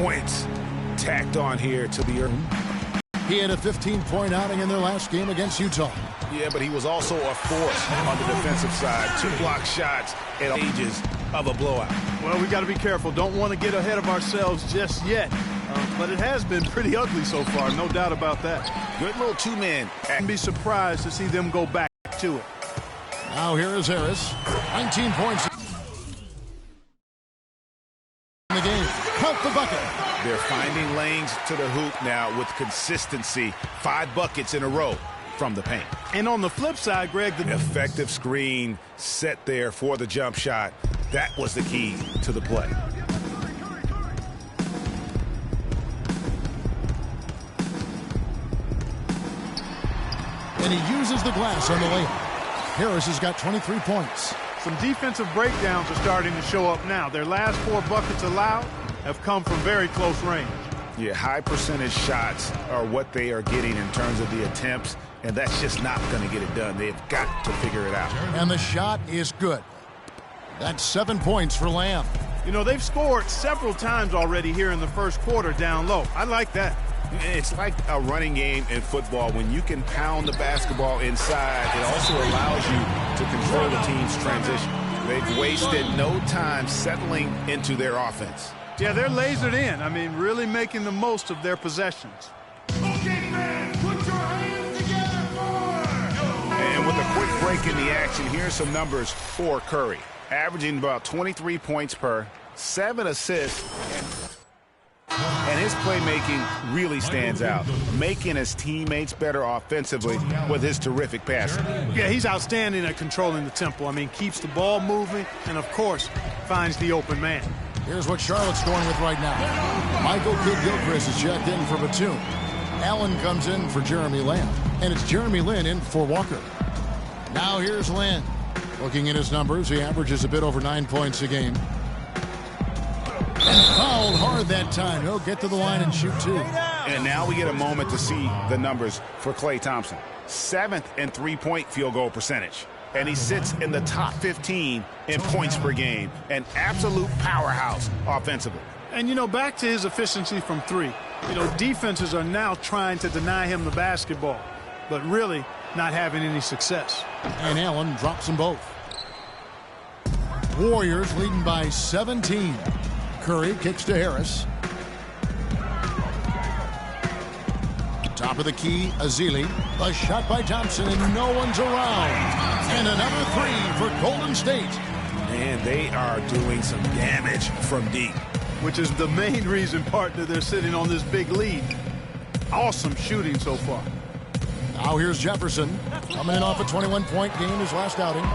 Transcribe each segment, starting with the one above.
points tacked on here to the earth. He had a 15-point outing in their last game against Utah. Yeah, but he was also a force on the defensive side. 2 block shots at ages of a blowout. Well, we got to be careful. Don't want to get ahead of ourselves just yet. But it has been pretty ugly so far, no doubt about that. Good little 2-man. I'd be surprised to see them go back to it. Now here is Harris. 19 points in the game. Count the bucket. They're finding lanes to the hoop now with consistency. 5 buckets in a row from the paint. And on the flip side, Greg, the effective screen set there for the jump shot. That was the key to the play. And he uses the glass on the layup. Harris has got 23 points. Some defensive breakdowns are starting to show up now. Their last 4 buckets allowed have come from very close range. Yeah, high percentage shots are what they are getting in terms of the attempts, and that's just not going to get it done. They've got to figure it out. And the shot is good. That's 7 points for Lamb. You know, they've scored several times already here in the first quarter down low. I like that. It's like a running game in football. When you can pound the basketball inside, it also allows you to control the team's transition. They've wasted no time settling into their offense. Yeah, they're lasered in. I mean, really making the most of their possessions. Okay, man, put your hands together for... And with a quick break in the action, here's some numbers for Curry. Averaging about 23 points per, 7 assists, and his playmaking really stands out, making his teammates better offensively with his terrific passing. Yeah, he's outstanding at controlling the tempo. I mean, keeps the ball moving and, of course, finds the open man. Here's what Charlotte's going with right now. Michael Kidd-Gilchrist is checked in for Batum. Allen comes in for Jeremy Lamb. And it's Jeremy Lin in for Walker. Now here's Lin. Looking at his numbers, he averages a bit over 9 points a game. And fouled hard that time. He'll get to the line and shoot 2. And now we get a moment to see the numbers for Klay Thompson. 7th in three-point field goal percentage. And he sits in the top 15 in points per game. An absolute powerhouse offensively. And, you know, back to his efficiency from 3. You know, defenses are now trying to deny him the basketball, but really not having any success. And Allen drops them both. Warriors leading by 17. Curry kicks to Harris. Top of the key, Azili. A shot by Thompson, and no one's around. And another 3 for Golden State. And they are doing some damage from deep. Which is the main reason, partner, they're sitting on this big lead. Awesome shooting so far. Now here's Jefferson. Coming in off a 21-point game his last outing.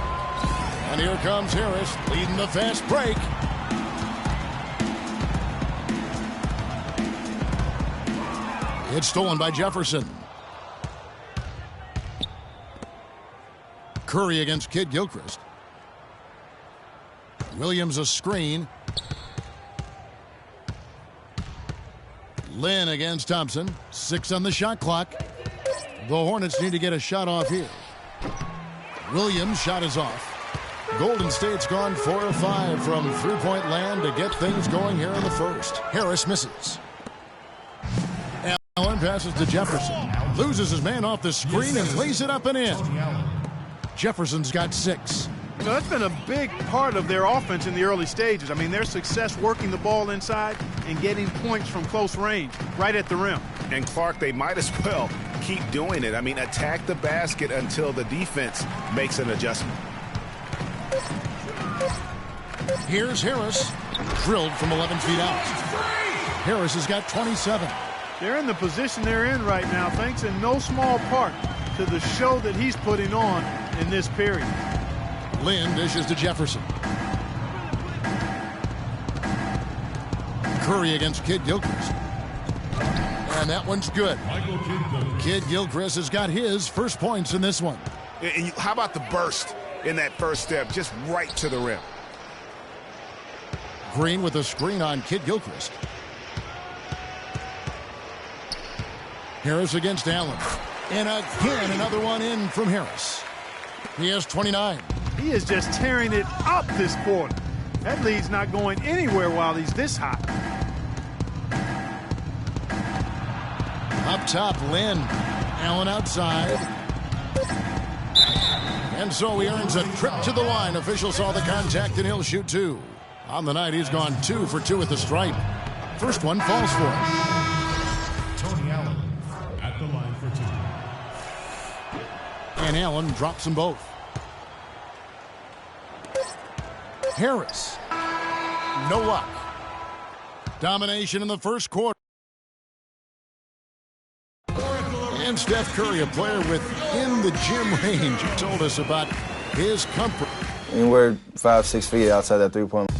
And here comes Harris leading the fast break. It's stolen by Jefferson. Curry against Kidd-Gilchrist. Williams a screen. Lin against Thompson. 6 on the shot clock. The Hornets need to get a shot off here. Williams' shot is off. Golden State's gone 4 of 5 from three-point land to get things going here in the first. Harris misses. Allen passes to Jefferson. Loses his man off the screen and lays it up and in. Jefferson's got 6. You know, that's been a big part of their offense in the early stages. I mean, their success working the ball inside and getting points from close range, right at the rim. And Clark, they might as well keep doing it. I mean, attack the basket until the defense makes an adjustment. Here's Harris. Drilled from 11 feet out. Harris has got 27. They're in the position they're in right now, thanks in no small part to the show that he's putting on in this period. Lin dishes to Jefferson. Curry against Kidd-Gilchrist. And that one's good. Kidd-Gilchrist has got his first points in this one. And how about the burst in that first step, just right to the rim? Green with a screen on Kidd-Gilchrist. Harris against Allen. And again, another one in from Harris. He has 29. He is just tearing it up this quarter. That lead's not going anywhere while he's this hot. Up top, Lynn. Allen outside. And so he earns a trip to the line. Officials saw the contact, and he'll shoot 2. On the night, he's gone 2 for 2 at the stripe. First one falls for him. Tony Allen at the line for 2. And Allen drops them both. Harris. No luck. Domination in the first quarter. And Steph Curry, a player within the gym range, told us about his comfort. Anywhere 5-6 feet outside that three-point.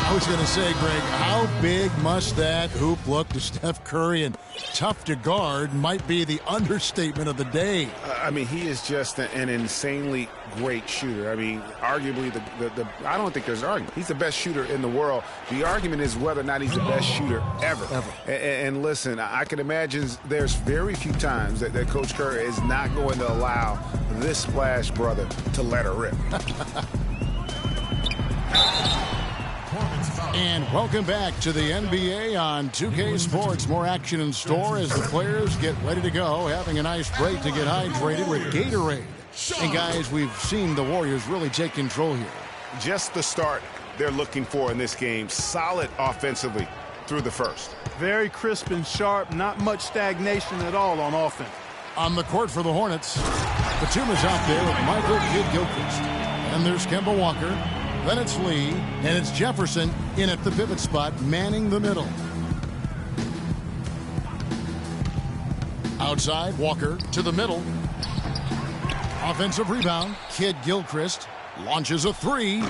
I was going to say, Greg, how big must that hoop look to Steph Curry? And tough to guard might be the understatement of the day. I mean, he is just an insanely great shooter. I mean, arguably, I don't think there's an argument. He's the best shooter in the world. The argument is whether or not he's the best shooter ever. And listen, I can imagine there's very few times that Coach Curry is not going to allow this splash brother to let her rip. And welcome back to the NBA on 2K Sports. More action in store as the players get ready to go, having a nice break to get hydrated with Gatorade. And guys, we've seen the Warriors really take control here. Just the start they're looking for in this game. Solid offensively through the first. Very crisp and sharp, not much stagnation at all on offense. On the court for the Hornets, Batum is out there with Michael Kidd-Gilchrist. And there's Kemba Walker. Then it's Lee, and it's Jefferson in at the pivot spot, manning the middle. Outside, Walker to the middle. Offensive rebound, Kidd-Gilchrist launches a 3.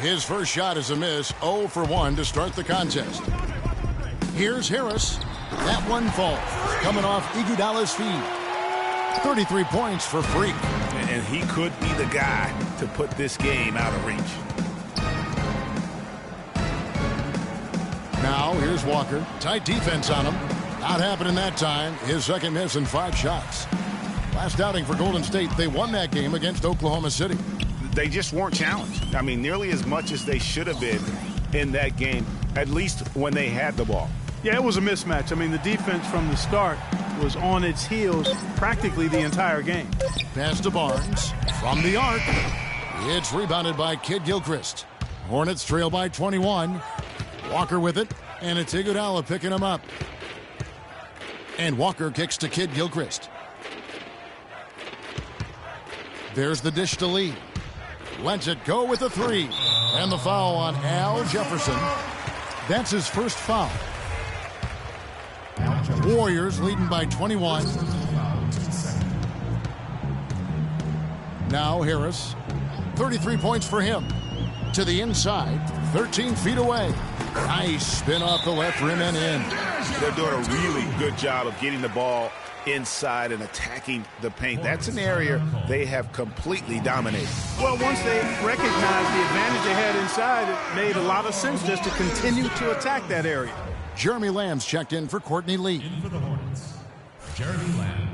His first shot is a miss, 0 for 1 to start the contest. Here's Harris. That one falls, coming off Iguodala's feed. 33 points for Freak. And he could be the guy to put this game out of reach. Now, here's Walker. Tight defense on him. Not happening that time. His second miss in 5 shots. Last outing for Golden State, they won that game against Oklahoma City. They just weren't challenged. I mean, nearly as much as they should have been in that game, at least when they had the ball. Yeah, it was a mismatch. I mean, the defense from the start was on its heels practically the entire game. Pass to Barnes. From the arc. It's rebounded by Kidd-Gilchrist. Hornets trail by 21. Walker with it, and it's Iguodala picking him up. And Walker kicks to Kidd-Gilchrist. There's the dish to Lee. Lets it go with a 3. And the foul on Al Jefferson. That's his first foul. Warriors leading by 21. Now Harris. 33 points for him. To the inside, 13 feet away. Nice spin off the left rim and in. They're doing a really good job of getting the ball inside and attacking the paint. That's an area they have completely dominated. Well, once they recognized the advantage they had inside, it made a lot of sense just to continue to attack that area. Jeremy Lamb's checked in for Courtney Lee. In for the Hornets, Jeremy Lamb.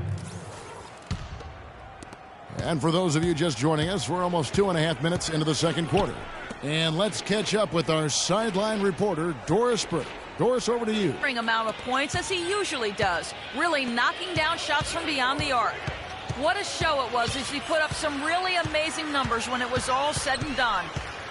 And for those of you just joining us, we're almost 2.5 minutes into the second quarter. And let's catch up with our sideline reporter, Doris Burke. Doris, over to you. Amount of points as he usually does, really knocking down shots from beyond the arc. What a show it was as he put up some really amazing numbers when it was all said and done.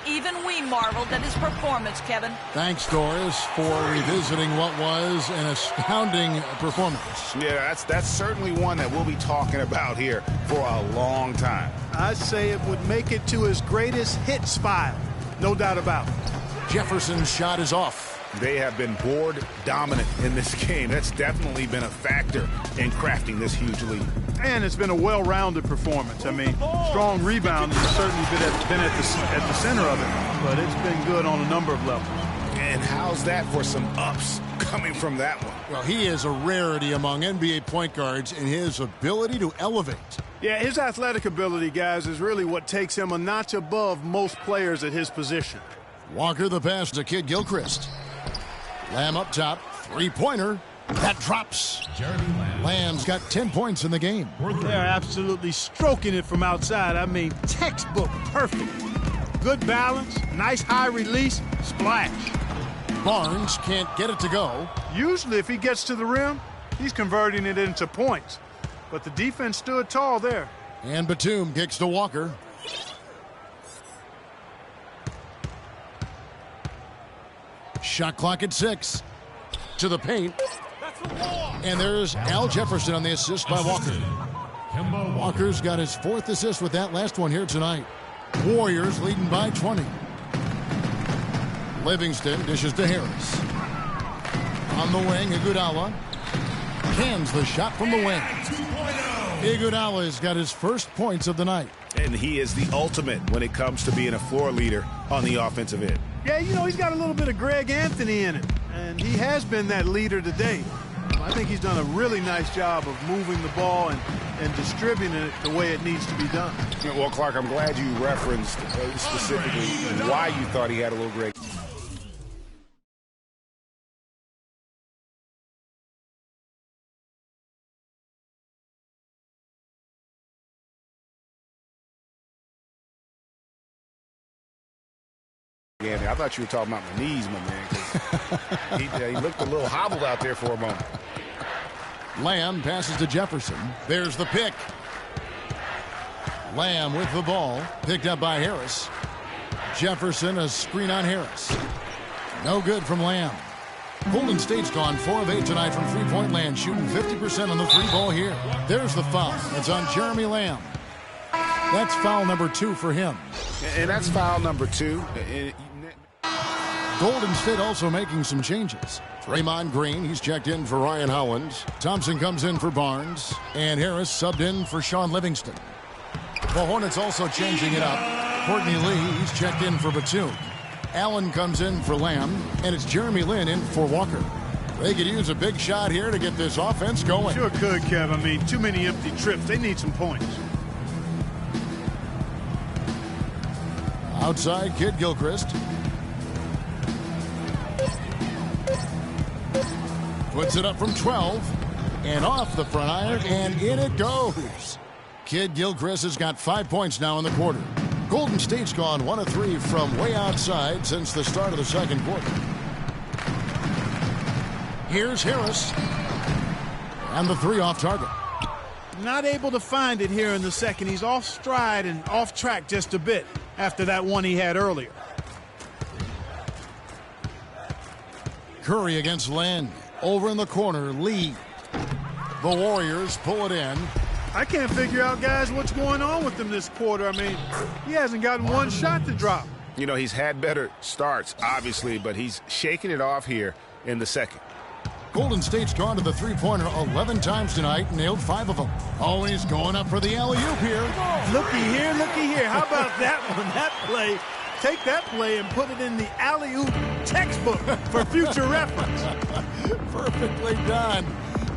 Even we marveled at his performance, Kevin. Thanks, Doris, for revisiting what was an astounding performance. Yeah, that's certainly one that we'll be talking about here for a long time. I'd say it would make it to his greatest hits file. No doubt about it. Jefferson's shot is off. They have been board dominant in this game. That's definitely been a factor in crafting this huge lead. And it's been a well-rounded performance. I mean, strong rebound has certainly been at the center of it, but it's been good on a number of levels. And how's that for some ups coming from that one? Well, he is a rarity among NBA point guards in his ability to elevate. Yeah, his athletic ability, guys, is really what takes him a notch above most players at his position. Walker the pass to Kidd-Gilchrist. Lamb up top, 3-pointer. That drops. Lamb's got 10 points in the game. They're absolutely stroking it from outside. I mean, textbook perfect. Good balance, nice high release, splash. Barnes can't get it to go. Usually if he gets to the rim, he's converting it into points. But the defense stood tall there. And Batum kicks to Walker. Shot clock at 6. To the paint. And there's Al Jefferson on the assist by Walker. Walker's got his 4th assist with that last one here tonight. Warriors leading by 20. Livingston dishes to Harris. On the wing, Iguodala cans the shot from the wing. Iguodala's got his first points of the night. And he is the ultimate when it comes to being a floor leader on the offensive end. Yeah, you know, he's got a little bit of Greg Anthony in it, and he has been that leader today. I think he's done a really nice job of moving the ball and distributing it the way it needs to be done. Well, Clark, I'm glad you referenced specifically why you thought he had a little Greg. I thought you were talking about my knees, my man. 'Cause he looked a little hobbled out there for a moment. Lamb passes to Jefferson. There's the pick. Lamb with the ball. Picked up by Harris. Jefferson, a screen on Harris. No good from Lamb. Golden State's gone 4 of 8 tonight from three-point land, shooting 50% on the 3-ball here. There's the foul. It's on Jeremy Lamb. That's foul number 2 for him. And that's foul number 2. Golden State also making some changes. Draymond Green, he's checked in for Ryan Howland. Thompson comes in for Barnes. And Harris subbed in for Sean Livingston. The Hornets also changing it up. Courtney Lee, he's checked in for Batum. Allen comes in for Lamb. And it's Jeremy Lin in for Walker. They could use a big shot here to get this offense going. Sure could, Kev. I mean, too many empty trips. They need some points. Outside, Kid Gilchrist. Puts it up from 12. And off the front iron, and in it goes. Kid Gilchrist has got 5 points now in the quarter. Golden State's gone 1 of 3 from way outside since the start of the second quarter. Here's Harris. And the 3 off target. Not able to find it here in the second. He's off stride and off track just a bit after that one he had earlier. Curry against Len. Over in the corner, Lee. The Warriors pull it in. I can't figure out, guys, what's going on with him this quarter. I mean, he hasn't gotten one shot to drop. You know, he's had better starts, obviously, but he's shaking it off here in the second. Golden State's gone to the three-pointer 11 times tonight, nailed 5 of them. Always going up for the alley-oop here. Looky here, looky here. How about that one, that play? Take that play and put it in the alley-oop textbook for future reference. Perfectly done.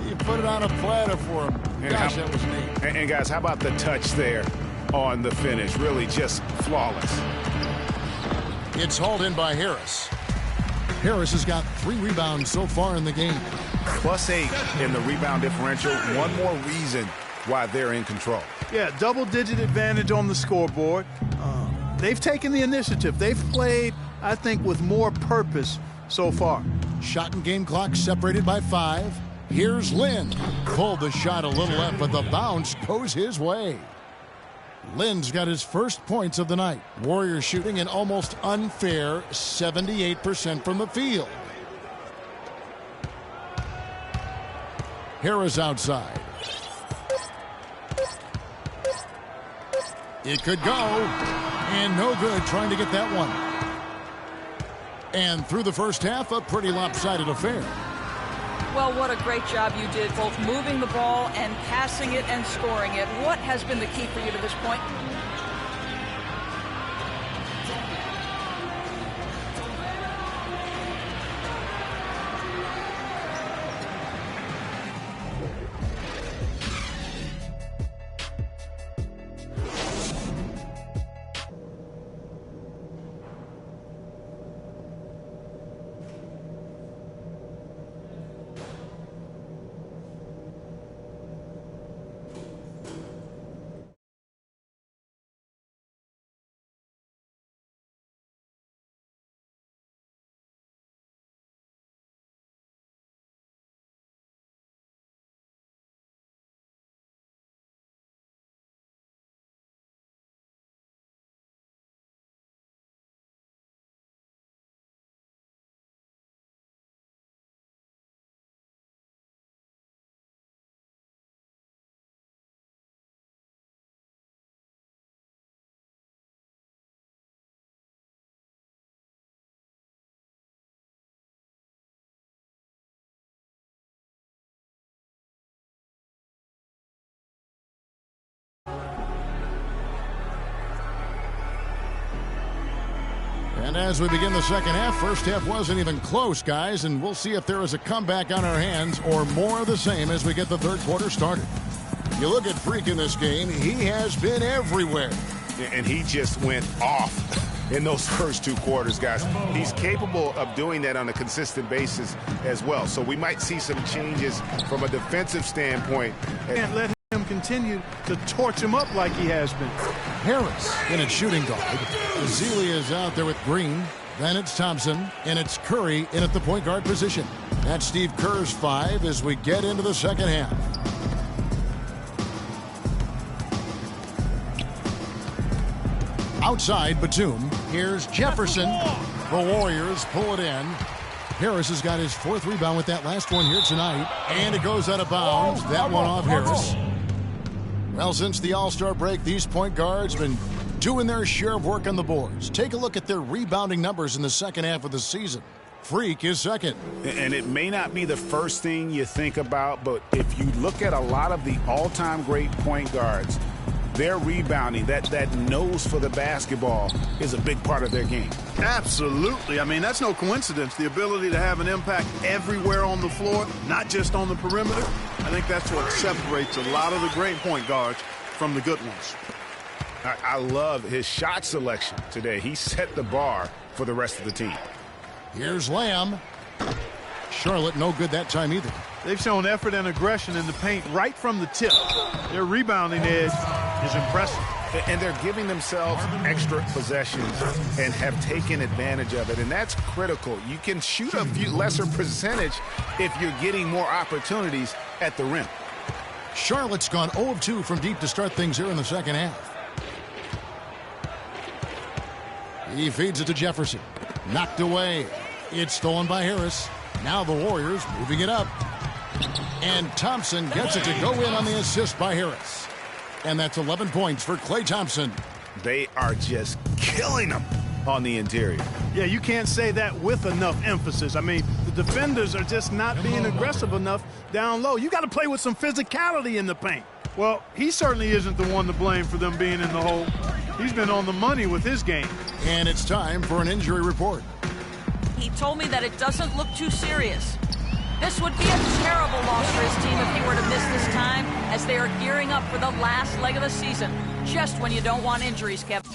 You put it on a platter for him. Gosh, that was neat. And guys, how about the touch there on the finish? Really just flawless. It's hauled in by Harris. Harris has got 3 rebounds so far in the game. +8 in the rebound differential. One more reason why they're in control. Yeah, double-digit advantage on the scoreboard. They've taken the initiative. They've played, I think, with more purpose so far. Shot and game clock separated by 5. Here's Lin. Pulled the shot a little left, but the bounce goes his way. Lin's got his first points of the night. Warriors shooting an almost unfair 78% from the field. Harris outside. It could go. And no good trying to get that one. And through the first half, a pretty lopsided affair. Well, what a great job you did, both moving the ball and passing it and scoring it. What has been the key for you to this point? And as we begin the second half, first half wasn't even close, guys, and we'll see if there is a comeback on our hands or more of the same as we get the third quarter started. You look at Freak in this game, he has been everywhere. And he just went off in those first two quarters, guys. He's capable of doing that on a consistent basis as well. So we might see some changes from a defensive standpoint. Can't let him continue to torch him up like he has been. Harris in at shooting guard. Zelia is out there with Green. Then it's Thompson, and it's Curry in at the point guard position. That's Steve Kerr's 5 as we get into the second half. Outside Batum. Here's Jefferson. The Warriors pull it in. Harris has got his 4th rebound with that last one here tonight. And it goes out of bounds. That one off Harris. Well, since the All-Star break, these point guards have been doing their share of work on the boards. Take a look at their rebounding numbers in the second half of the season. Freak is second. And it may not be the first thing you think about, but if you look at a lot of the all-time great point guards, their rebounding, that nose for the basketball is a big part of their game. Absolutely. I mean, that's no coincidence. The ability to have an impact everywhere on the floor, not just on the perimeter. I think that's what separates a lot of the great point guards from the good ones. I love his shot selection today. He set the bar for the rest of the team. Here's Lamb. Charlotte no good that time either. They've shown effort and aggression in the paint right from the tip. Their rebounding edge is impressive. And they're giving themselves extra possessions and have taken advantage of it. And that's critical. You can shoot a few lesser percentage if you're getting more opportunities at the rim. Charlotte's gone 0 of 2 from deep to start things here in the second half. He feeds it to Jefferson. Knocked away. It's stolen by Harris. Now the Warriors moving it up. And Thompson gets it to go in on the assist by Harris. And that's 11 points for Klay Thompson. They are just killing them on the interior. Yeah, you can't say that with enough emphasis. I mean, the defenders are just not being aggressive enough down low. You got to play with some physicality in the paint. Well, he certainly isn't the one to blame for them being in the hole. He's been on the money with his game. And it's time for an injury report. He told me that it doesn't look too serious. This would be a terrible loss for his team if he were to miss this time, as they are gearing up for the last leg of the season. Just when you don't want injuries, Kevin.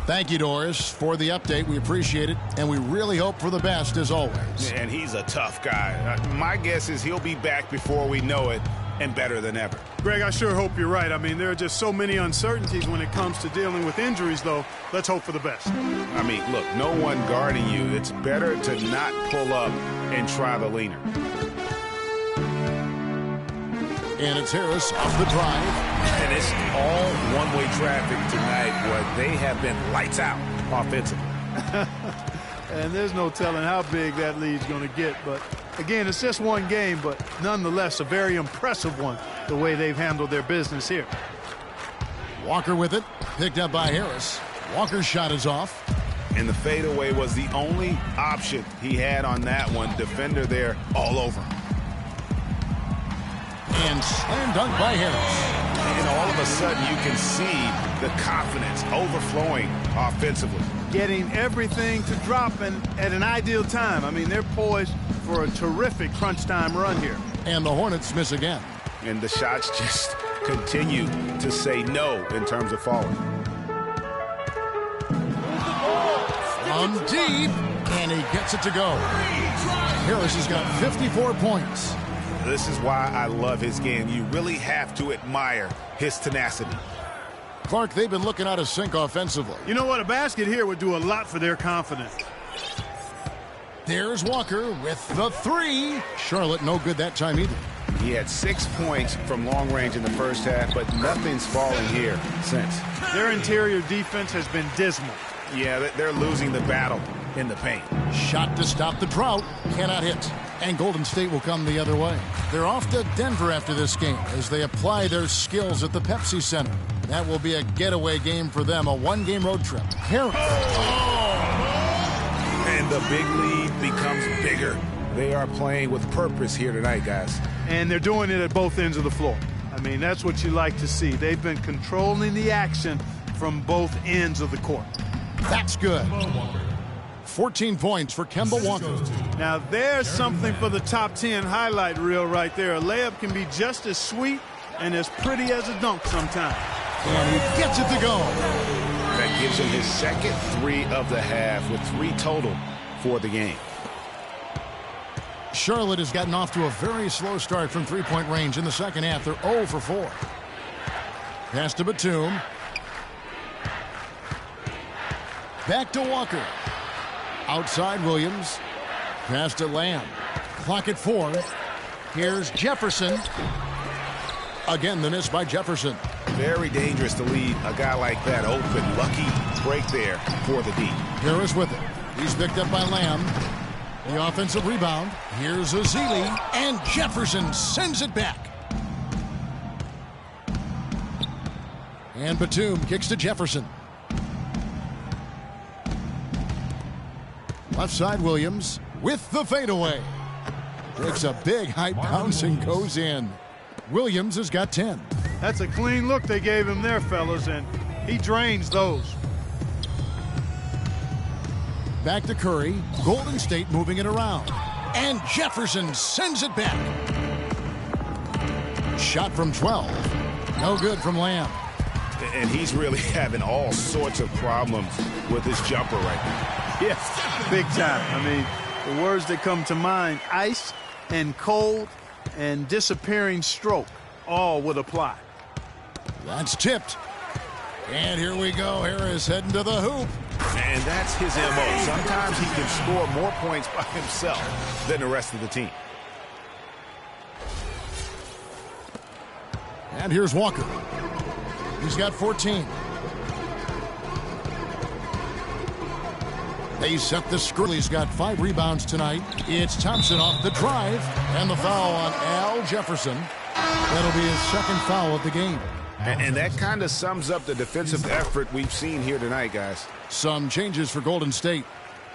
Thank you, Doris, for the update. We appreciate it, and we really hope for the best as always. And he's a tough guy. My guess is he'll be back before we know it and better than ever. Greg, I sure hope you're right. I mean, there are just so many uncertainties when it comes to dealing with injuries, though. Let's hope for the best. I mean, look, no one guarding you. It's better to not pull up and try the leaner. And it's Harris off the drive. And it's all one-way traffic tonight where they have been lights out offensively. And there's no telling how big that lead's going to get. But, again, it's just one game, but nonetheless a very impressive one, the way they've handled their business here. Walker with it, picked up by Harris. Walker's shot is off. And the fadeaway was the only option he had on that one. Defender there all over him. And slam dunk by Harris. And all of a sudden you can see the confidence overflowing offensively. Getting everything to drop at an ideal time. I mean, they're poised for a terrific crunch time run here. And the Hornets miss again. And the shots just continue to say no in terms of falling. From deep, and he gets it to go. Harris has got 54 points. This is why I love his game. You really have to admire his tenacity. Clark, they've been looking out of sync offensively. You know what? A basket here would do a lot for their confidence. There's Walker with the three. Charlotte no good that time either. He had 6 points from long range in the first half, but nothing's falling here since. Their interior defense has been dismal. Yeah, they're losing the battle in the paint. Shot to stop the drought. Cannot hit. And Golden State will come the other way. They're off to Denver after this game as they apply their skills at the Pepsi Center. That will be a getaway game for them, a one-game road trip. Harris. And the big lead becomes bigger. They are playing with purpose here tonight, guys. And they're doing it at both ends of the floor. I mean, that's what you like to see. They've been controlling the action from both ends of the court. That's good. 14 points for Kemba Walker. Now, there's something for the top 10 highlight reel right there. A layup can be just as sweet and as pretty as a dunk sometimes. And he gets it to go. That gives him his second 3 of the half with 3 total for the game. Charlotte has gotten off to a very slow start from three-point range in the second half. They're 0 for 4. Pass to Batum. Back to Walker. Outside Williams. Pass to Lamb. Clock at 4. Here's Jefferson. Again, the miss by Jefferson. Very dangerous to leave a guy like that open. Lucky break there for the D. Harris with it. He's picked up by Lamb. The offensive rebound. Here's Azili. And Jefferson sends it back. And Batum kicks to Jefferson. Left side Williams with the fadeaway. Takes a big high bounce and goes in. Williams has got 10. That's a clean look they gave him there, fellas, and he drains those. Back to Curry. Golden State moving it around. And Jefferson sends it back. Shot from 12. No good from Lamb. And he's really having all sorts of problems with his jumper right now. Yes, big time. I mean, the words that come to mind, ice and cold and disappearing stroke, all would apply. That's tipped. And here we go. Harris heading to the hoop. And that's his MO. Sometimes he can score more points by himself than the rest of the team. And here's Walker. He's got 14. They set the screw. He's got 5 rebounds tonight. It's Thompson off the drive. And the foul on Al Jefferson. That'll be his second foul of the game. And that kind of sums up the defensive effort we've seen here tonight, guys. Some changes for Golden State.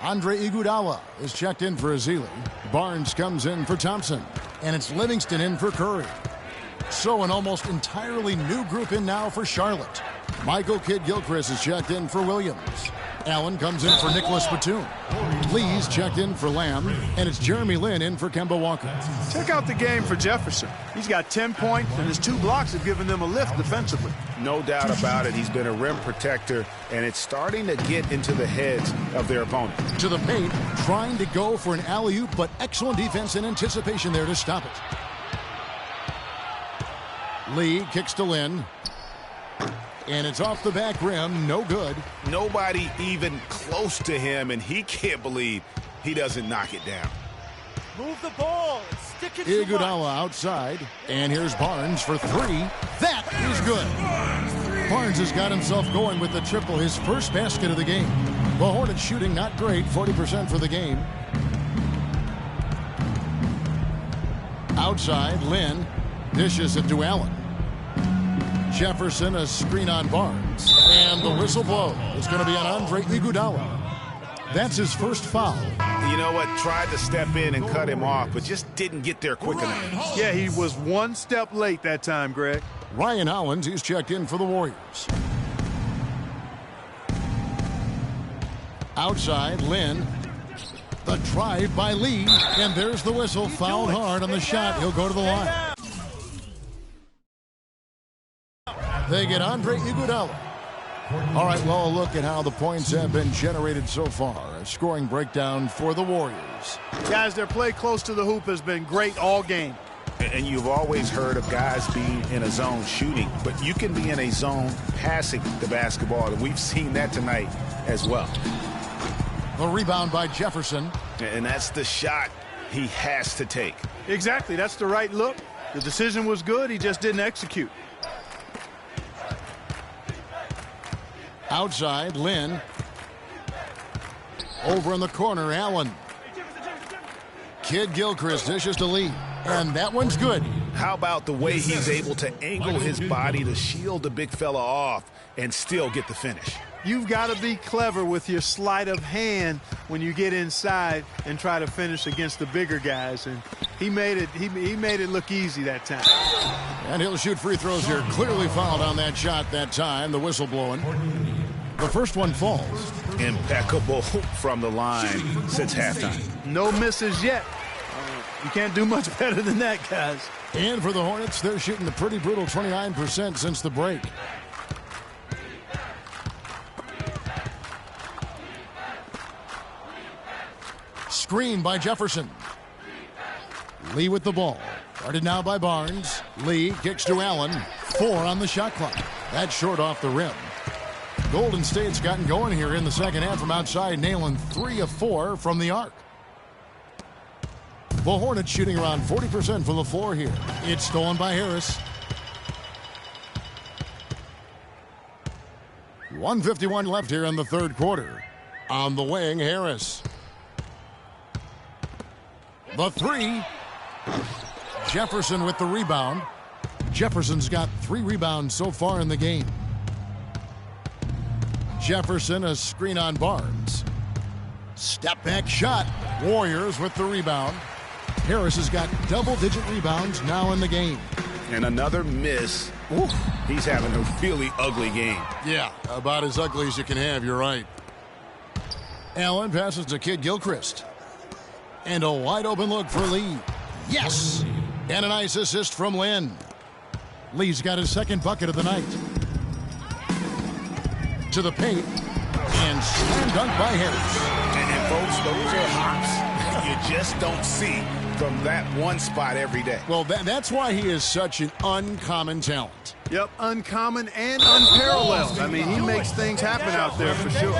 Andre Iguodala is checked in for Azili. Barnes comes in for Thompson. And it's Livingston in for Curry. So an almost entirely new group in now for Charlotte. Michael Kidd-Gilchrist is checked in for Williams. Allen comes in for Nicholas Batum. Lee's checked in for Lamb. And it's Jeremy Lin in for Kemba Walker. Check out the game for Jefferson. He's got 10 points, and his 2 blocks have given them a lift defensively. No doubt about it. He's been a rim protector, and it's starting to get into the heads of their opponent. To the paint, trying to go for an alley-oop, but excellent defense and anticipation there to stop it. Lee kicks to Lin. And it's off the back rim. No good. Nobody even close to him, and he can't believe he doesn't knock it down. Move the ball. Stick it to Iguodala outside. And here's Barnes for 3. That is good. Barnes has got himself going with the triple, his first basket of the game. The Hornets shooting not great, 40% for the game. Outside, Lin dishes it to Allen. Jefferson, a screen on Barnes. And the whistle blow is going to be on Andre Iguodala. That's his first foul. You know what? Tried to step in and cut him off, but just didn't get there quick enough. Yeah, he was 1 step late that time, Greg. Ryan Hollins, he's checked in for the Warriors. Outside, Lin. The drive by Lee. And there's the whistle. Fouled hard on the shot. He'll go to the line. They get Andre Iguodala. All right, well, a look at how the points have been generated so far. A scoring breakdown for the Warriors. Guys, their play close to the hoop has been great all game. And you've always heard of guys being in a zone shooting, but you can be in a zone passing the basketball, and we've seen that tonight as well. The rebound by Jefferson. And that's the shot he has to take. Exactly. That's the right look. The decision was good. He just didn't execute. Outside, Lynn. Over in the corner, Allen. Kid Gilchrist dishes to Lee. And that one's good. How about the way he's able to angle his body to shield the big fella off and still get the finish? You've got to be clever with your sleight of hand when you get inside and try to finish against the bigger guys. And he made it look easy that time. And he'll shoot free throws here. Clearly fouled on that shot that time. The whistle blowing. The first one falls. Impeccable from the line since halftime. No misses yet. You can't do much better than that, guys. And for the Hornets, they're shooting a pretty brutal 29% since the break. Screen by Jefferson. Lee with the ball. Guarded now by Barnes. Lee kicks to Allen. 4 on the shot clock. That's short off the rim. Golden State's gotten going here in the second half from outside, nailing 3 of 4 from the arc. The Hornets shooting around 40% from the floor here. It's stolen by Harris. 1:51 left here in the third quarter. On the wing, Harris. The 3. Jefferson with the rebound. Jefferson's got 3 rebounds so far in the game. Jefferson, a screen on Barnes. Step back shot. Warriors with the rebound. Harris has got double-digit rebounds now in the game. And another miss. Ooh, he's having a really ugly game. Yeah, about as ugly as you can have, you're right. Allen passes to Kid Gilchrist. And a wide-open look for Lee. Yes! And a nice assist from Lynn. Lee's got his second bucket of the night. To the paint. And slam dunk by Harris. And folks, those are hops you just don't see from that one spot every day. Well, that's why he is such an uncommon talent. Yep, uncommon and unparalleled. I mean, he makes things happen out there for sure.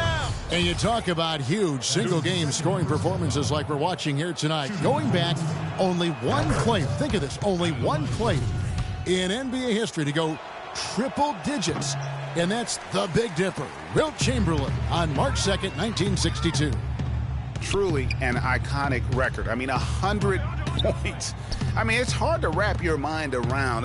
And you talk about huge single-game scoring performances like we're watching here tonight. Going back, only one player, think of this, only one player in NBA history to go triple digits. And that's the Big Dipper, Wilt Chamberlain, on March 2nd, 1962. Truly an iconic record. I mean, 100 points. I mean, it's hard to wrap your mind around.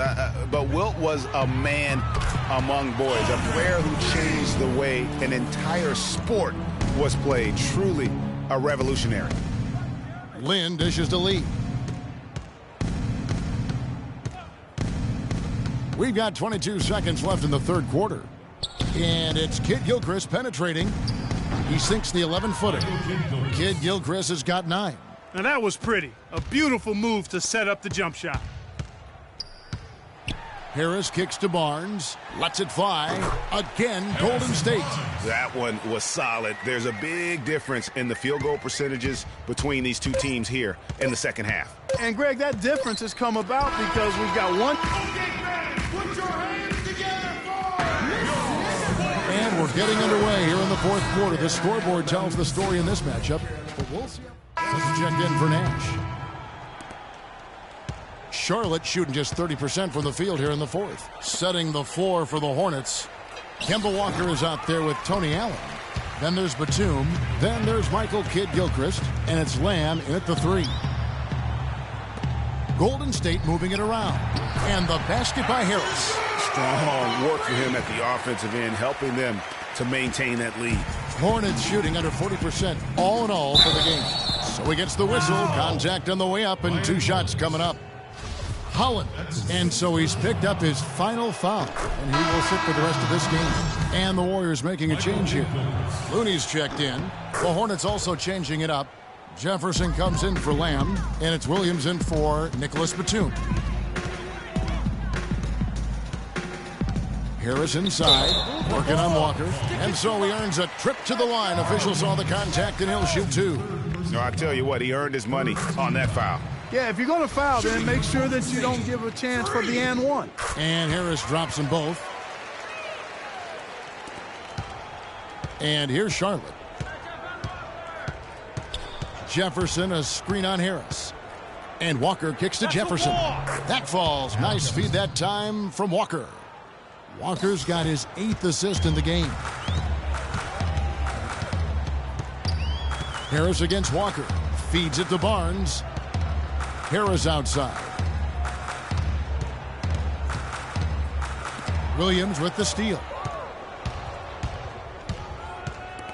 But Wilt was a man among boys, a player who changed the way an entire sport was played. Truly a revolutionary. Lynn dishes to Lee. We've got 22 seconds left in the third quarter. And it's Kid Gilchrist penetrating. He sinks the 11-footer. Kid Gilchrist has got 9. Now that was pretty. A beautiful move to set up the jump shot. Harris kicks to Barnes. Lets it fly. Again, Golden State. That one was solid. There's a big difference in the field goal percentages between these two teams here in the second half. And, Greg, that difference has come about because we've got one. Put your hands together And we're getting underway here in the fourth quarter. The scoreboard tells the story in this matchup. But we'll see. Checked in for Nash. Charlotte shooting just 30% from the field here in the fourth. Setting the floor for the Hornets. Kemba Walker is out there with Tony Allen. Then there's Batum. Then there's Michael Kidd Gilchrist. And it's Lamb in at the 3. Golden State moving it around. And the basket by Harris. Strong work for him at the offensive end, helping them to maintain that lead. Hornets shooting under 40% all in all for the game. So he gets the whistle. Contact on the way up and 2 shots coming up. Holland. And so he's picked up his final foul. And he will sit for the rest of this game. And the Warriors making a change here. Looney's checked in. The Hornets also changing it up. Jefferson comes in for Lamb. And it's Williams in for Nicholas Batum. Harris inside, working on Walker. And so he earns a trip to the line. Officials saw the contact and he'll shoot 2. No, I tell you what, he earned his money on that foul. Yeah, if you're going to foul, then make sure that you don't give a chance for the and one. And Harris drops them both. And here's Charlotte. Jefferson, a screen on Harris. And Walker kicks to Jefferson. That falls. Nice feed that time from Walker. Walker's got his 8th assist in the game. Harris against Walker. Feeds it to Barnes. Harris outside. Williams with the steal.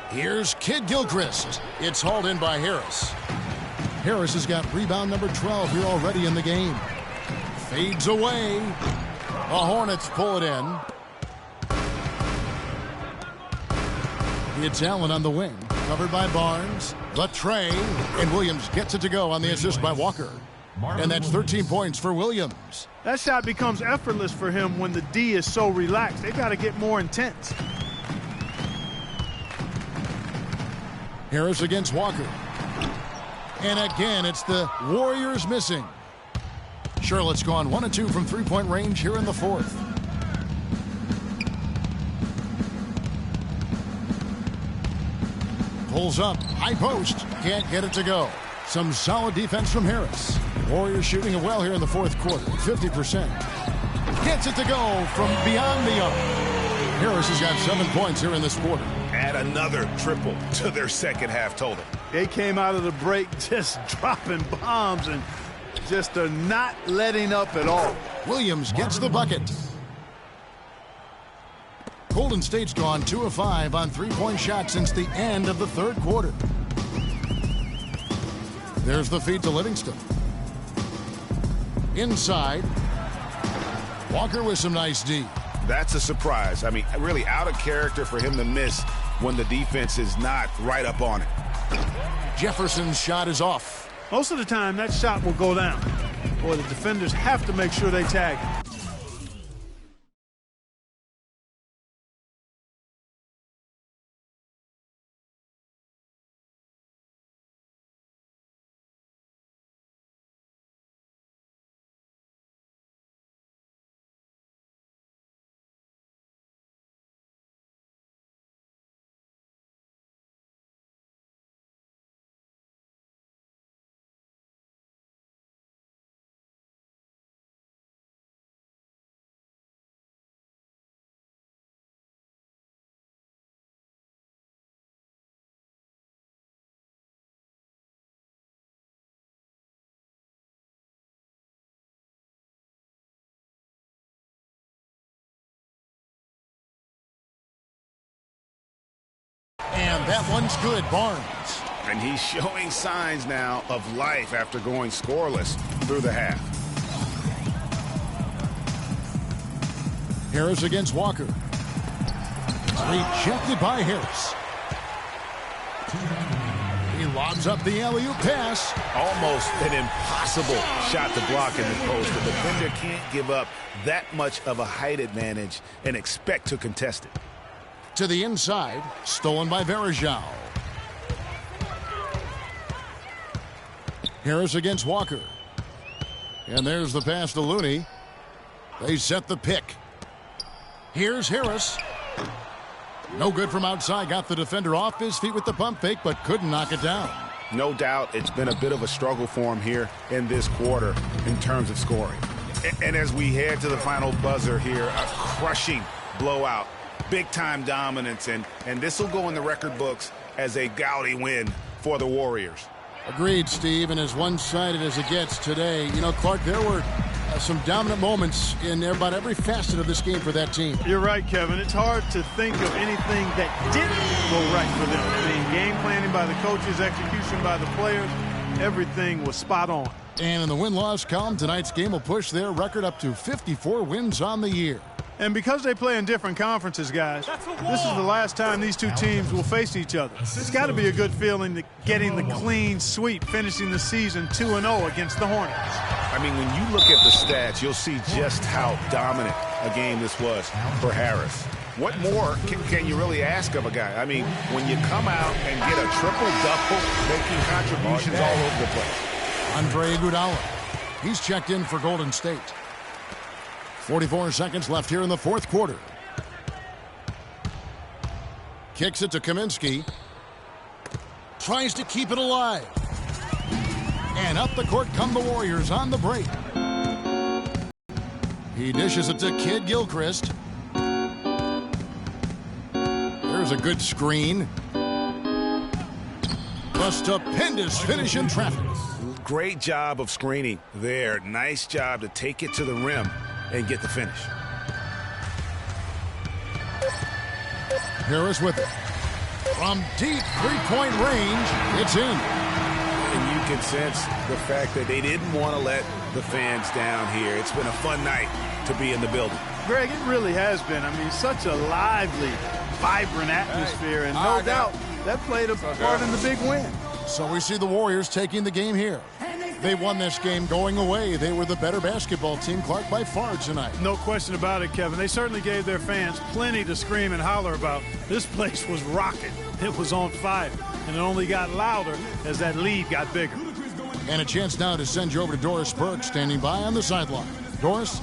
Here's Kid Gilchrist. It's hauled in by Harris. Harris has got rebound number 12 here already in the game. Fades away. The Hornets pull it in. It's Allen on the wing. Covered by Barnes. The tray. And Williams gets it to go on the assist by Walker. And that's 13 points for Williams. That shot becomes effortless for him when the D is so relaxed. They got to get more intense. Harris against Walker. And again, it's the Warriors missing. Charlotte's gone 1 of 2 from three-point range here in the fourth. Pulls up, high post, can't get it to go. Some solid defense from Harris. Warriors shooting it well here in the fourth quarter, 50%. Gets it to go from beyond the arc. Harris has got 7 points here in this quarter. Add another triple to their second half total. They came out of the break just dropping bombs and just not letting up at all. Williams gets the bucket. Golden State's gone 2 of 5 on three-point shots since the end of the third quarter. There's the feed to Livingston. Inside. Walker with some nice D. That's a surprise. I mean, really out of character for him to miss when the defense is not right up on it. Jefferson's shot is off. Most of the time, that shot will go down. Boy, the defenders have to make sure they tag him. And that one's good, Barnes. And he's showing signs now of life after going scoreless through the half. Harris against Walker. Rejected by Harris. He lobs up the alley-oop pass. Almost an impossible shot to block in the post. The defender can't give up that much of a height advantage and expect to contest it. To the inside, stolen by Varejao. Harris against Walker. And there's the pass to Looney. They set the pick. Here's Harris. No good from outside. Got the defender off his feet with the pump fake, but couldn't knock it down. No doubt it's been a bit of a struggle for him here in this quarter in terms of scoring. And as we head to the final buzzer here, a crushing blowout. Big-time dominance, and this will go in the record books as a gaudy win for the Warriors. Agreed, Steve, and as one-sided as it gets today, you know, Clark, there were some dominant moments in about every facet of this game for that team. You're right, Kevin. It's hard to think of anything that didn't go right for them. I mean, game planning by the coaches, execution by the players, everything was spot on. And in the win-loss column, tonight's game will push their record up to 54 wins on the year. And because they play in different conferences, guys, this is the last time these two teams will face each other. It's got to be a good feeling to getting the clean sweep, finishing the season 2-0 against the Hornets. I mean, when you look at the stats, you'll see just how dominant a game this was for Harris. What more can you really ask of a guy? I mean, when you come out and get a triple-double, making contributions all over the place. Andre Iguodala. He's checked in for Golden State. 44 seconds left here in the fourth quarter. Kicks it to Kaminsky. Tries to keep it alive. And up the court come the Warriors on the break. He dishes it to Kid Gilchrist. There's a good screen. A stupendous finish in traffic. Great job of screening there. Nice job to take it to the rim and get the finish. Harris with it. From deep three-point range, it's in. And you can sense the fact that they didn't want to let the fans down here. It's been a fun night to be in the building. Greg, it really has been. I mean, such a lively, vibrant atmosphere, and no doubt that played a part in the big win. So we see the Warriors taking the game here. They won this game going away. They were the better basketball team, Clark, by far tonight. No question about it, Kevin. They certainly gave their fans plenty to scream and holler about. This place was rocking. It was on fire, and it only got louder as that lead got bigger. And a chance now to send you over to Doris Burke, standing by on the sideline. Doris?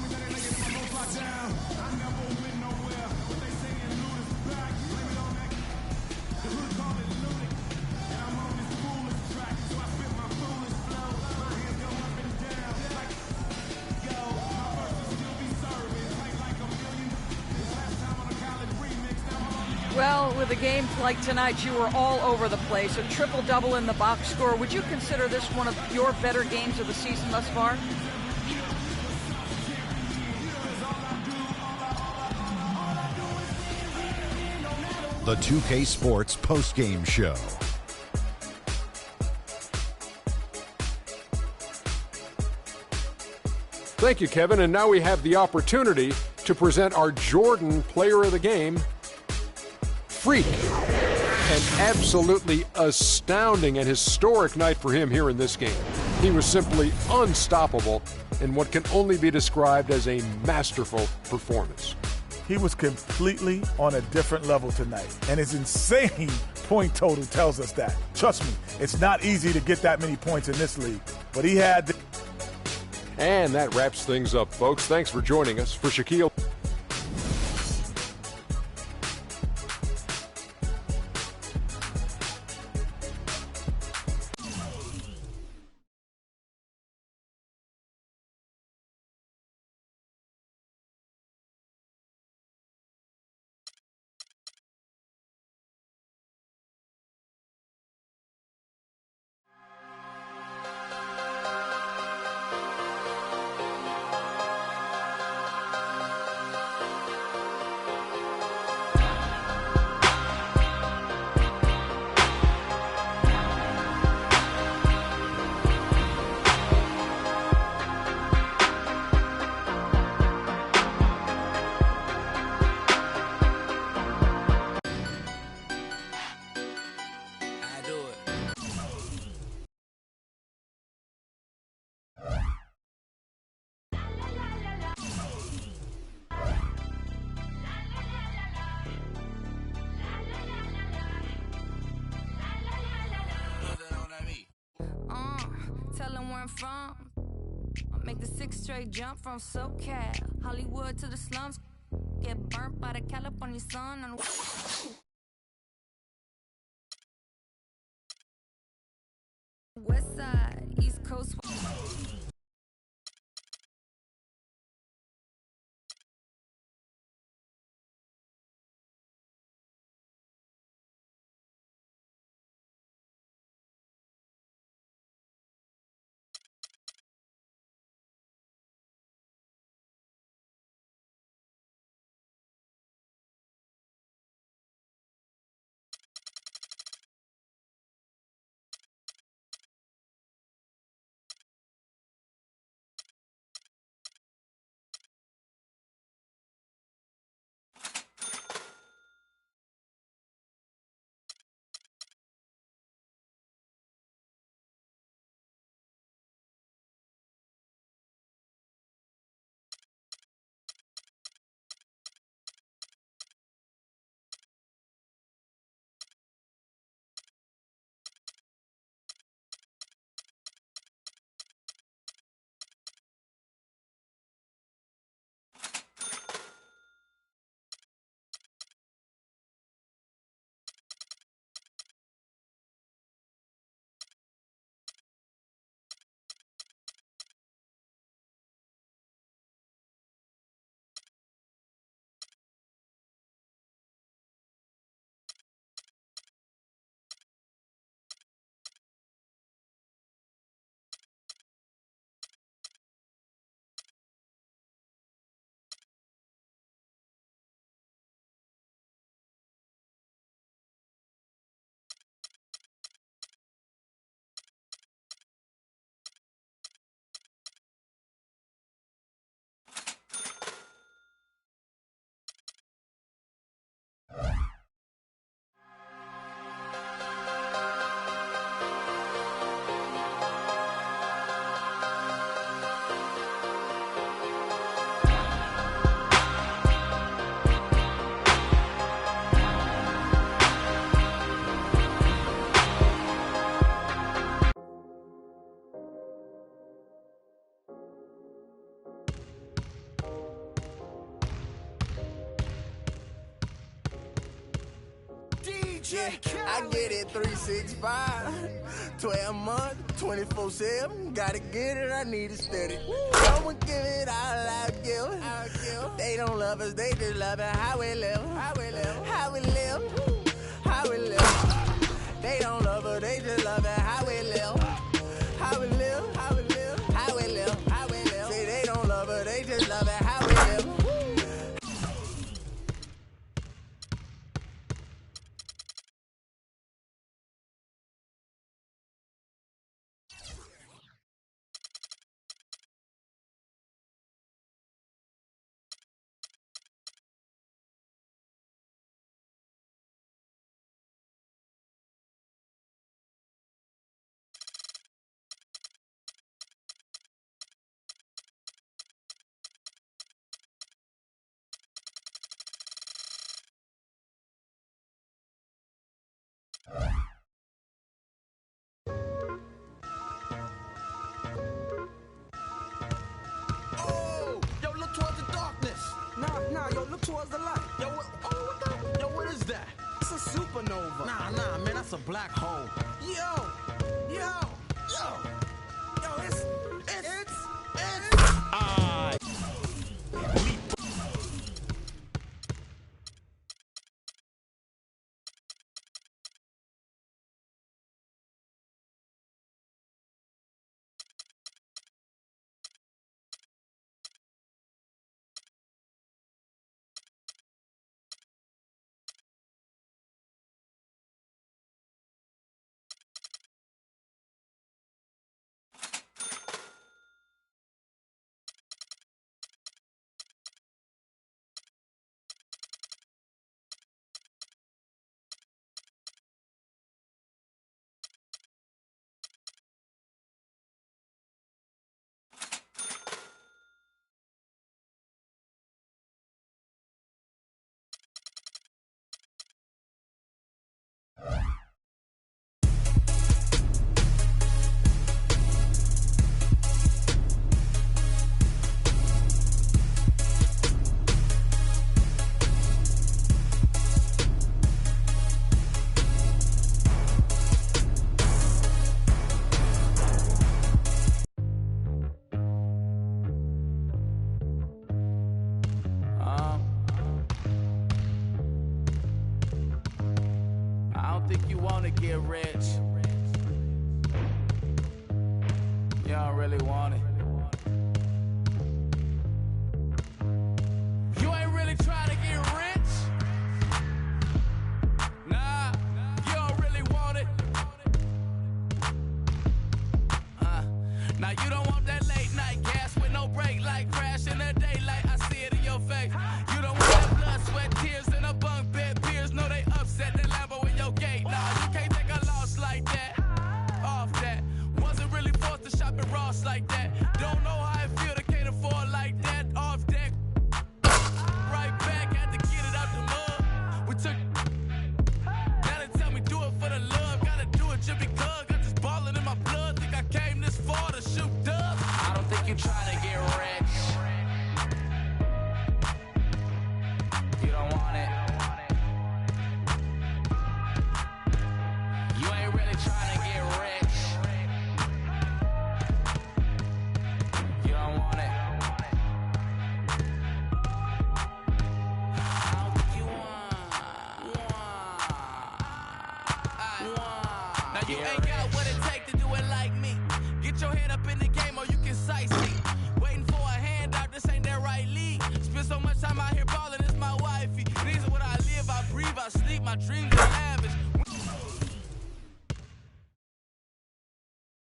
Well, with a game like tonight, you were all over the place. A triple-double in the box score. Would you consider this one of your better games of the season thus far? The 2K Sports post-game show. Thank you, Kevin. And now we have the opportunity to present our Jordan Player of the Game, Freak. An absolutely astounding and historic night for him here in this game. He was simply unstoppable in what can only be described as a masterful performance. He was completely on a different level tonight, and his insane point total tells us that. Trust me, it's not easy to get that many points in this league, but he had the... And that wraps things up, folks. Thanks for joining us. For Shaquille... Tell them where I'm from. I make the 6 straight jump from SoCal, Hollywood to the slums. Get burnt by the California sun. West side, East Coast. Yeah, I get it 365, 12 months, 24/7. Gotta get it, I need it steady. I'ma give it all I give. They don't love us, they just love it how we live. How we live. How we live. How we live. They don't love us, they just love it how we live. How we live. How we live. How we live. How we live. Say they don't love us, they just love it how we live. Nah, yo, look towards the light. Yo, what is that? It's a supernova. Nah, man, that's a black hole. Yo, it's think you wanna get rich. You don't really want it. You ain't really trying to get rich. Nah, you don't really want it. Now you don't want that late night gas with no break, like crash in the daylight. I see it in your face. You don't want that blood, sweat, tears in a bunk bed. Peers know they upset the Lambo in your gate. Nah, you can't take a loss like that. Off that. Wasn't really forced to shop at Ross like that. Don't know how it feel to can't afford like that. Off deck. Right back, had to get it out the mud. We took. Now they tell me do it for the love. Gotta do it just because. Got this ballin' in my blood. Think I came this far to shoot dubs. I don't think you tried